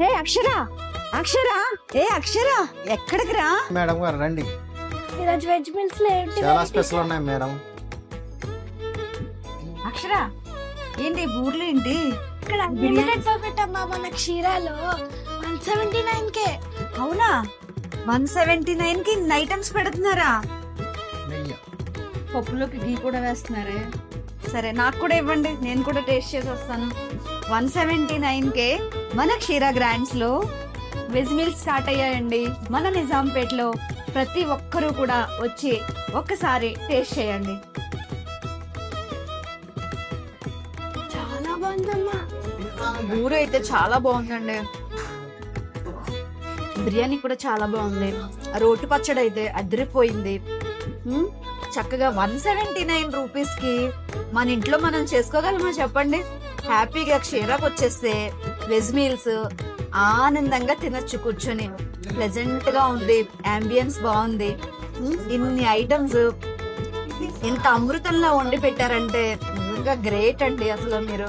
ఏ అక్షర అక్షర ఏ అక్షర ఎక్కడికి రా. మేడం గారు రండి, ఈరోజు వెజ్ మీల్స్ లో ఏంటి చాలా స్పెషల్ ఉన్నాయి మేడం. అక్షర ఏంటి బూర్లు ఏంటి? ఇక్కడ అన్లిమిటెడ్ పర్ఫెక్ట్ అమ్మా మన క్షీరాలో 179 అవునా 179 కి ఇన్ని ఐటమ్స్ పెడుతున్నారా? నెయ్యి పప్పులోకి గీ కూడా వేస్తున్నారే. సరే నాకు కూడా ఇవ్వండి, నేను కూడా టేస్ట్ చేసి వస్తాను. 179 కే మన క్షీరా గ్రాండ్స్ లో వెజ్ మీల్స్ స్టార్ట్ అయ్యాయండి. మన నిజాంపేటలో ప్రతి ఒక్కరూ కూడా వచ్చి ఒక్కసారి టేస్ట్ చేయండి. చాలా బాగుందమ్మా. బూర అయితే చాలా బాగుందండి, బిర్యానీ కూడా చాలా బాగుంది, రోటి పచ్చడి అయితే అదిరిపోయింది. చక్కగా 179 రూపీస్ కి మన ఇంట్లో మనం చేసుకోగలమా చెప్పండి? హ్యాపీగా క్షీరాకు వచ్చేస్తే వెజ్ మీల్స్ ఆనందంగా తినొచ్చు కూర్చొని. ప్లెజెంట్ గా ఉంది, అంబియన్స్ బాగుంది. ఇన్ని ఐటమ్స్ ఇంత అమృతంలో వండి పెట్టారంటే నిజంగా గ్రేట్ అండి అసలు మీరు.